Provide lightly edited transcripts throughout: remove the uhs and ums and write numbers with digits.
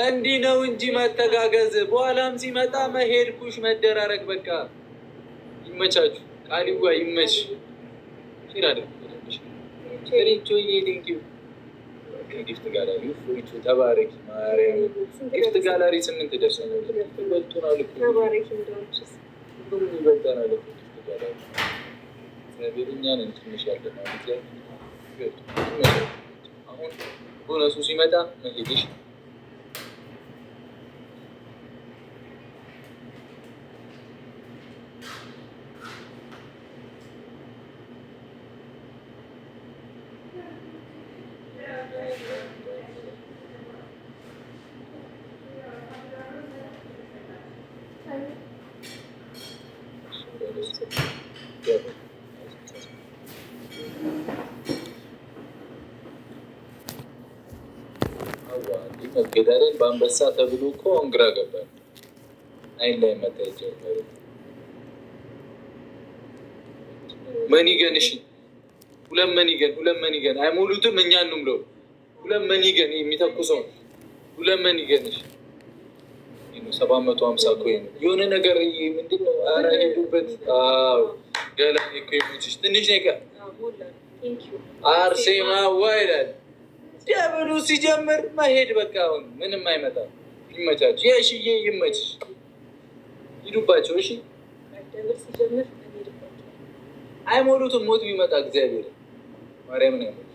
እንዲህ ነው እንጂ መተጋገዝ በኋላም ሲመጣ መሄድ ኩሽ መደራረግ በቃ ይመቻችሁ። ቃሊዋ ይመች ጊፍት ጋላሪ ፎይቱ ተባረኪ ማርያም ጊፍት ጋላሪ 8 ደርሰናል። ይበልጡናል ሁሉም ይበልጠናል። ጊፍት ጋላሪ እግዚአብሔርኛን ትንሽ ያለና አሁን ቦነሱ ሲመጣ መሄድሽ ገዳለን በአንበሳ ተብሎ እኮ እንግራ ገባል። አይን ላይ መታ ይጀምሩ መኒገን እሺ፣ ሁለት መኒገን አይሞሉትም። እኛን ነው ብለው ሁለት መኒገን የሚተኩሰው ሁለት መኒገን እሺ፣ 750 ኮይን የሆነ ነገር ምንድነው? አረ ሄዱበት። አዎ ገላ ኢኩዊፕመንትስ ትንሽ ነገር አርሴማ ዋይላል ደብሉ ሲጀምር መሄድ በቃ አሁን ምንም አይመጣም። ይመቻችሁ። የሽዬ ይመችሽ፣ ሂዱባቸው። እሺ አይሞሉትም። ሞት ቢመጣ እግዚአብሔር ማርያምን ያሞሉት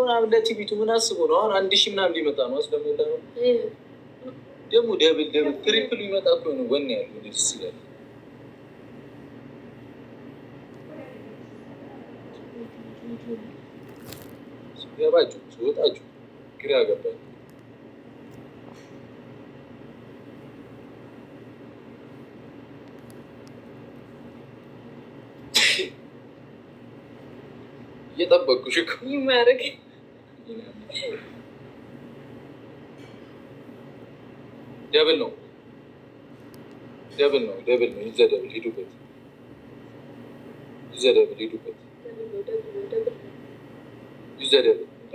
ምናምን ለቲቪቱ ምን አስቦ ነው? አሁን 1000 ምናምን ሊመጣ ነው። አስለሞላ ነው ደግሞ ደብል ትሪፕል ሊመጣ እኮ ነው። ወኔ ያለው ደስ ይላል። ገባችሁ ሲወጣችሁ ግራ ገባኝ። እየጠበኩሽ እኮ ይማረክ ደብል ነው። ይዘደብል ሂዱበት።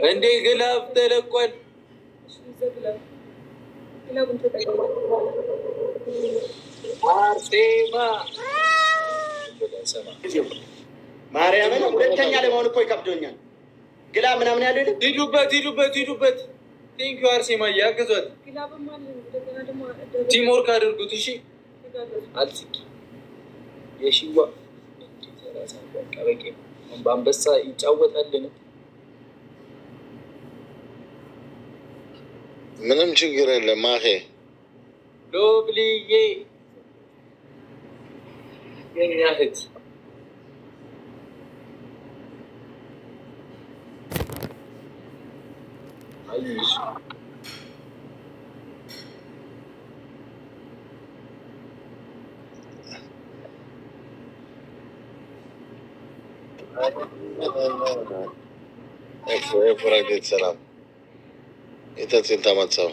እንዴ ግላብ ተለቋል። አርሴማ ማርያምን ሁለተኛ ለመሆን እኮ ይከብዶኛል። ግላ ምናምን ያለ ሂዱበት። ቴንኪው አርሴማ እያገዟት ቲምወርክ አድርጉት። እሺ አልስቂ የሽዋ ቀበቄ በአንበሳ ይጫወታልን? ምንም ችግር የለም። ማሄ ሎብልዬ የኛ እህት አይሽ ፍራጌት ሰላም የተጽንታ ማጻው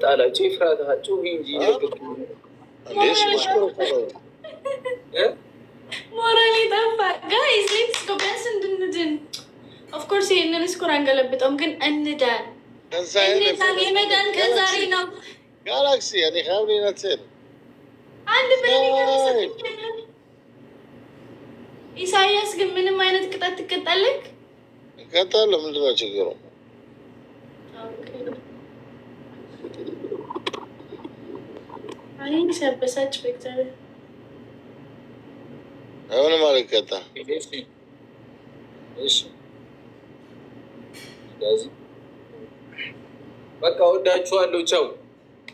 ጣላችሁ ይፍራታችሁ እንጂ ሞራል ጠፋ። ጋይስ ሌትስ ጎ ቢያንስ እንድንድን። ኦፍኮርስ ይህንን ስኮር አንገለብጠውም፣ ግን እንዳን የመዳን ከዛሬ ነው። ጋላክሲ ያኔ ሀብሌ ናትል አንድ ኢሳያስ ግን ምንም አይነት ቅጣት ትቀጣለህ? እቀጣለሁ። ምንድን ነው ችግሩ? አይን ሲያበሳጭ በእግዚአብሔር አሁንም አልቀጣም። በቃ ወዳችኋለሁ። ቻው።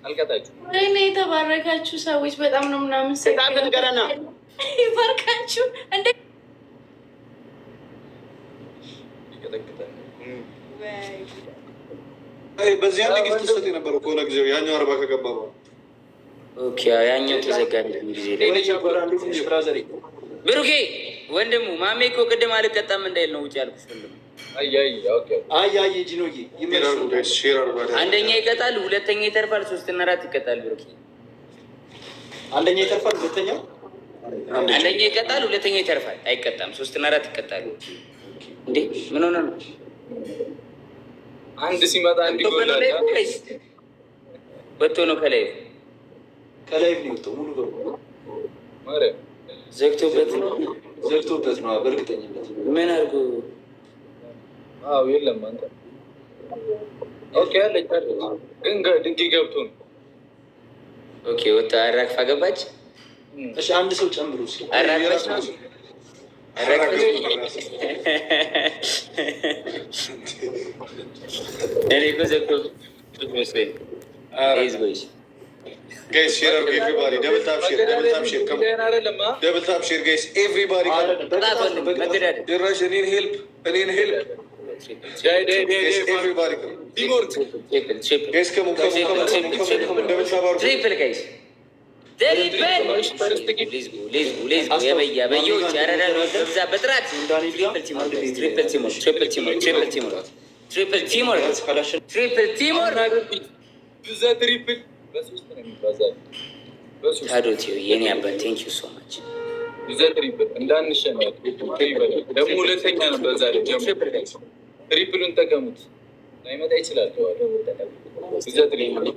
አልቀጣችሁም። ወይኔ የተባረካችሁ ሰዎች በጣም ነው ምናምን ገረና ይባርካችሁ። እንደ በዚህ አንድ ጊዜ ተሰጥ የነበረው ከሆነ ጊዜው ያኛው 40 ከገባ በኋላ ኦኬ፣ ያኛው ተዘጋቢ ጊዜ ብሩኬ ወንድሙ ማሜ እኮ ቅድም አልቀጣም እንዳይል ነው ውጭ ያልኩሽ ወንድሙ። አይ ጂኖዬ አንደኛ ይቀጣል፣ ሁለተኛ ይተርፋል፣ 3 እና 4 ይቀጣል። ብሩኬ አንደኛ ይተርፋል፣ አንደኛ ይቀጣል፣ ሁለተኛ ይተርፋል፣ አይቀጣም። 3 እና 4 ይቀጣሉ። እንዴ ምን ሆነ ነው? አንድ ሲመጣ አንድ ይጎላል። ወጥቶ ነው ከላይ ነው የወጣው ሙሉ በሙሉ ማርያም ዘግቶበት ነው በእርግጠኝነት ምን አድርጎ? አዎ የለም አንተ ኦኬ አለች ግን ድንቂ ገብቶ ነው። ኦኬ ወጣ አራግፋ ገባች። እሺ አንድ ሰው ጨምሩ እስኪ አራግፋች ነው እኔ እኮ ዘግቶበት መስሎኝ ይዝጎች Guys, share our everybody. Double tap share. Come on. Double tap share, guys. Everybody. Rush. I need help. Guys, everybody. Teamwork. Guys, come on. Double tap our. Triple, guys. Let's go. Yeah, triple. ታዶት የኔ አባት ቴንክ ዩ ሶ ማች ትሪፕል እንዳንሸነፍ ደግሞ ሁለተኛ ነው። በዛ ትሪፕሉን ተቀሙት ላይመጣ ይችላል።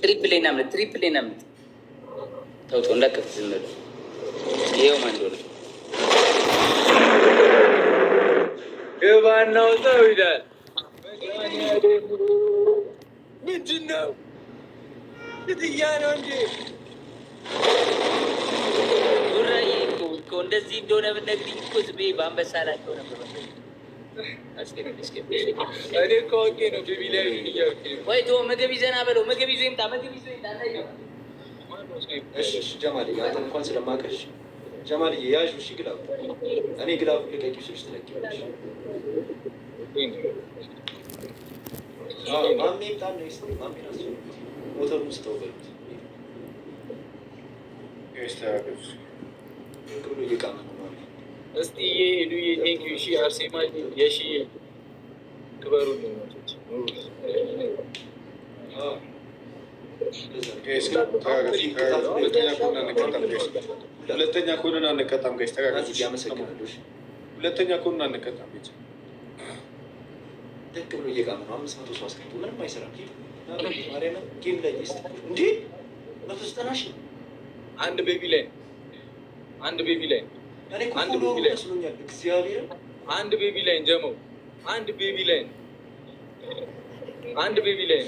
ትሪፕል ናምለት ተውቶ እንዳቀፍ ዝም በሉ። ይኸው ማን እንደሆነ ግባና ወጣው ይላል። ምንድን ነው ግድያ ነው እንዴ? ዙራዬ እኮ እንደዚህ እንደሆነ ብትነግሪኝ እኮ ዝም ብዬ በአንበሳ ላቸው ነበር። እኔ እኮ አውቄ ነው ቤቢ ላይ እያልኩ ነው። ወይ ተወው፣ ምግብ ይዘና በለው። ምግብ ይዞ ይምጣ። እሺ ጀማል አንተ እንኳን ስለማውቅሽ ጀማል ያዥ። እሺ ግላብ እኔ ግላብ ልቀቂው ስልሽ ትለቂዋለሽ። ማሜ ይምጣ ነው ይስጥ ማሜ ነው ሞተሩን ስተውበት ብሎ እየቃመ ነው። እስቲ የሄዱ የቴንኪዩ ሺ አርሴማ የሺ ክበሩልኝ። ሁለተኛ ከሆነን አንቀጣም። ጋይስ ተጋጋዙ። ሁለተኛ ከሆነን አንቀጣም። ደቅ ብሎ እየቃመ ነው። 500 ሰው አስቀምጦ ምንም አይሰራም። ማርያምን ጌም ላይ ስ እንዴ 190 ሺህ አንድ ቤቢ ላይ አንድ ቤቢ ላይ መስሎኛል። እግዚአብሔር አንድ ቤቢ ላይ ጀመው አንድ ቤቢ ላይ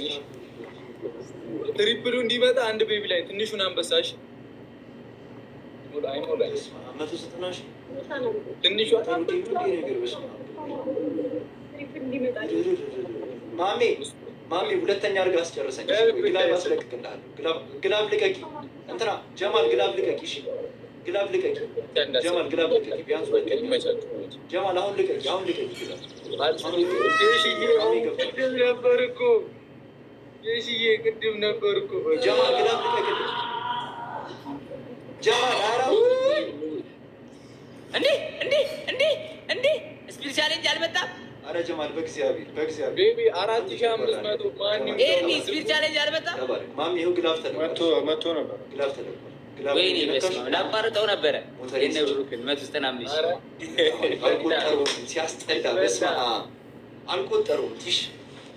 ትሪፕሉ እንዲመጣ አንድ ቤቢ ላይ ትንሹን አንበሳሽ አይሞላ 190 ሺህ ትንሿ ማሜ ሁለተኛ አድርገህ አስጨርሰኝ። ግላብ አስለቅቅልሃለሁ። ግላብ ልቀቂ። እንትና ጀማል ግላብ ልቀቂ። እሺ ግላብ ልቀቂ። ጀማል ግላብ ልቀቂ። ቢያንስ ጀማል አሁን ልቀቂ። ቅድም ነበር እኮ ጀማል ግላብ ልቀቂ። ጀማል እንዴ ስፒል ቻሌንጅ አልመጣም። አረ ጀማል በእግዚአብሔር ቤቢ 4500 ማን ስፒል ቻሌንጅ አልመጣም። ማሚ ይኸው ግላብ መቶ ነበር። ግላብ ተለቋል። ወይኔ በስመ አብ ላቋርጠው ነበረ። የእነ ብሩክን 195 አልቆጠሩም። ሲያስጠላ በስመ አብ አልቆጠሩም። ትሽ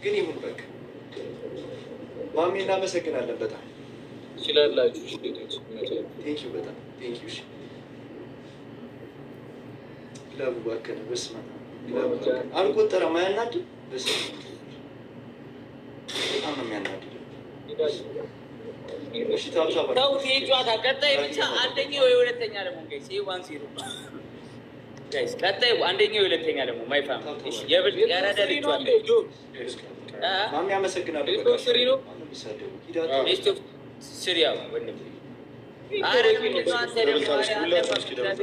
ግን ይሁን በቃ ማሚ እናመሰግናለን። በጣም ይችላላችሁ። ቴንኪው በጣም ቴንኪው። እሺ ግላቡ ባከነ በስመ አብ አልቆጠረም። አያናድም? በስመ አብ በጣም ነው የሚያናድድ። ተውት ጨዋታ ቀጣይ ብቻ አንደኛው የሁለተኛ ደግሞ ጋይስ ቀጣይ አንደኛው የሁለተኛ ደግሞ ማይፋም የብል ያራዳ ልጅ አለ። ማሚ አመሰግናለሁ። ኔክስት ሲሪያ ወንድም አረ ግን አንተ ደግሞ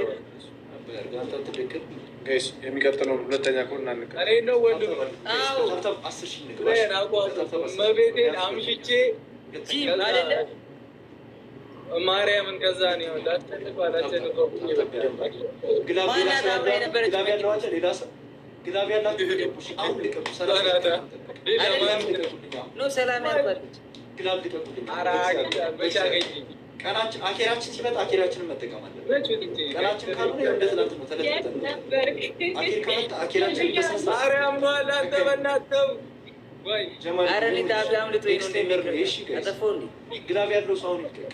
ጋይስ የሚቀጥለውን ሁለተኛ ከሆነ እናንቀ እኔ ነው ወንድም መቤቴን አምሽቼ ማርያምን ከዛ ነው ቀናችን አኬራችን ሲመጣ አኬራችንን መጠቀም አለብን። ቀናችን ካልሆነ እንደ ትናንት ነው ተለጥተን አኬር ከመጣ አኬራችንን ማርያም ነው አላንተ በእናትህ ወይ ኧረ ሊታብላም ልትወይ ነው አጠፋው እንዴ ግላብ ያለው ሰው አሁን ይልቀቅ።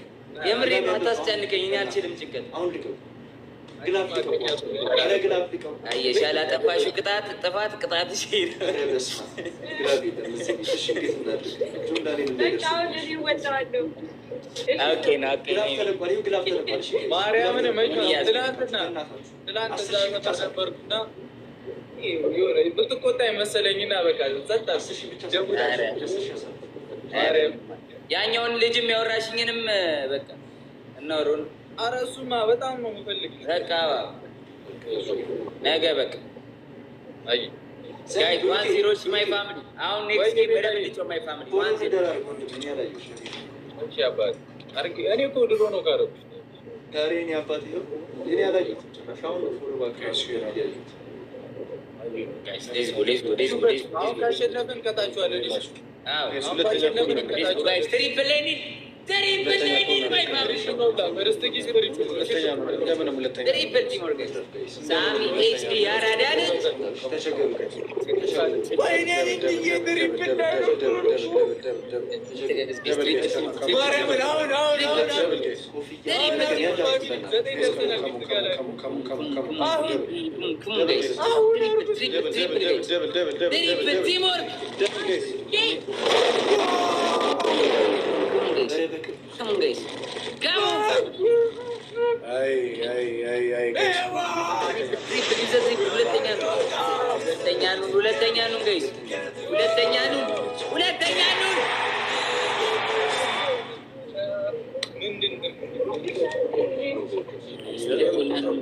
የምሬ ነው አታስጨንቀኝ። እኔ አልችልም ጭንቀት አሁን ልቀቁ። ግላብ ልቀቁ። ኧረ ግላብ ልቀቁ። አየሽ ያላጠፋሽው ቅጣት ጥፋት ቅጣት ይሄድ ግላብ የለም እዚህ ቤት። እሺ እንዴት እናድርግ? ጆንዳኔ እንደደረሰ ኦኬ ነው ኦኬ ግላብ ተለቋል። እሺ ማርያምን ትላንት እዛ ተሰበርኩና የሆነ ብትቆጣኝ መሰለኝና በቃ ጸጥ አልሽ። ያኛውን ልጅም ያወራሽኝንም በቃ እናወሩን። ኧረ እሱማ በጣም ነው የምፈልግ። በቃ ነገ በቃ አይ ጋይ 1-0 ማይ ፋሚሊ። አሁን ኔክስት ጌም በደንብ ልጆ ማይ ፋሚሊ 1-0 እሺ አባት አርግ። እኔ እኮ ድሮ ነው ካረኩ ታሪኒ አባት ይሁን እኔ አላየሁትም ጭራሽ። አሁን ፎሎ ባክ ያያዩት ጋይስ ሌትስ ጎ አሁን ካሸነፍን ቀጣችኋለን። አዎ ጋይስ ትሪፕል ሌኒ ማይ ፋሚሊ በርስት ጊዜ ትሪፕል ቲም ኦርጋናይዝ ሳሚ ኤችዲ ያራዳን ተቸገሩ ወይኔ ልጅ ትሪፕል ማርያምን አሁን Come on, guys. Come on. ሁለተኛ ነው ጋይስ፣ ሁለተኛ ነው።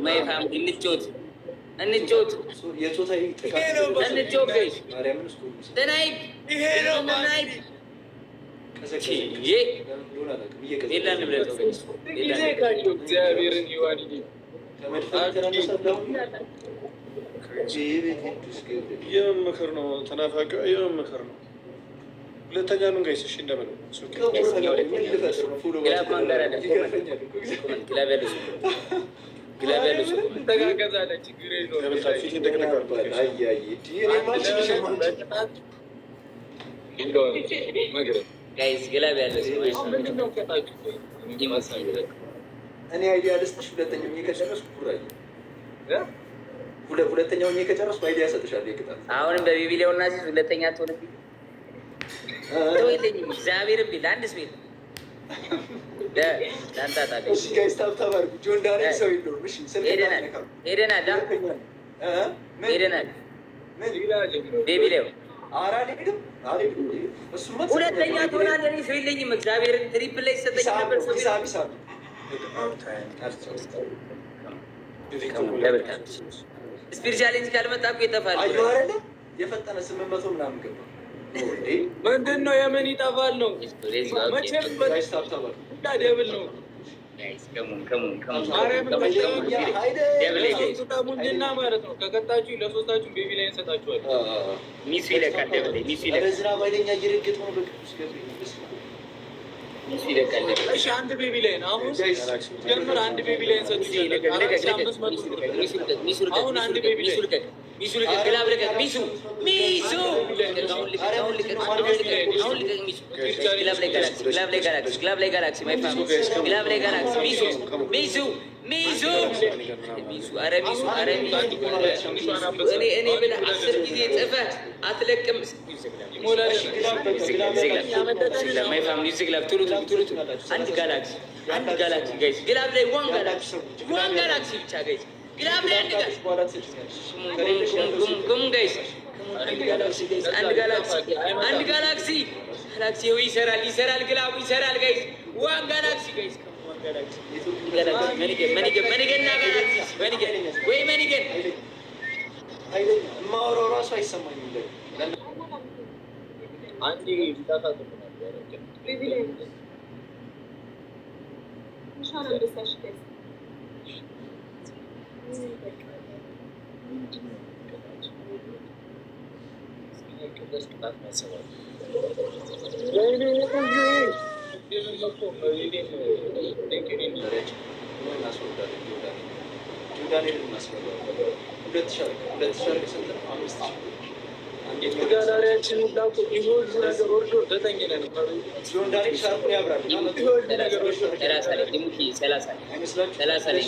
ማይ ፋሚሊ እንጫወት የጾታዊ እንጫወት ጋይስ። ተናይብ ይሄ ነው ናይብ እግዚአብሔርን ይዋን የመምክር ነው ተናፋቂ የመምክር ነው። ሁለተኛ ነው ጋይስ። እሺ እንደምን ጋይስ ግላብ ያለ እኔ አይዲያ ልስጥሽ። ሁለተኛው ከጨረስኩ ሁለተኛው ከጨረስኩ አይዲያ ሰጥሻለሁ። ይቅጣል። አሁንም በቢቢሊያው እና ሲስ ሁለተኛ ትሆንብኝ ተወይልኝ። እግዚአብሔርን ቢል አንድ ስሜት ዳንታታ እሺ ጋይስ ታብታብ አድርጉ። ጆን ዳንኤል ሰው የለውም። እሺ ሄደናል ቤቢሊያው ሁለተኛ ትሆናለህ። እኔ ሰው የለኝም። እግዚአብሔርን ትሪፕል ላይ ሰጠኝ ነበር። ስፒድ ቻሌንጅ ካልመጣ እኮ ይጠፋል። የፈጠነ 800 ምናምን ገባ። ምንድን ነው የምን ይጠፋል ነው? መቼም ደብል ነው። ሙንድና ማለት ነው። ከቀጣችሁ ለሶስታችሁ ቤቢ ላይ እንሰጣችኋል። ሚሱ ይለቃል። እሺ አንድ ቤቢ ላይ ነው። አሁን ጀምር። አንድ ቤቢ ላይ እንሰጣችኋል። አሁን አንድ ቤቢ ላይ ሚሱ ልቀቅ። ግላብ ልቀቅ። ሚሱ ግላብ ላይ ጋላክሲ ማይ ፋሚሊ ግላብ ላይ ጋላክሲ ሚሱ ኧረ ሚሱ እኔ ብለህ 10 ጊዜ ጽፈህ አትለቅም። ማይ ፋሚሊ ግላብ ቶሎ አንድ ጋላክሲ ጋይስ ግላብ ላይ ዋን ጋላክሲ ብቻ ጋይስ ግላብ ላይ አንድ ጋይስ አንድ ጋላክሲ ይሰራል። ግላቡ ይሰራል ጋይስ። ዋን ጋላክሲ ጋይስ መኒገን አይደለም የማወራው ራሱ አይሰማኝም። አንዴ ቢጣጣጡ ተጋዳሪያችን ላቁ ይሆን ነገር ወርዶ ተጠኝነ ነው ዳኒ ሻርፑን ያብራል። 30 ላይ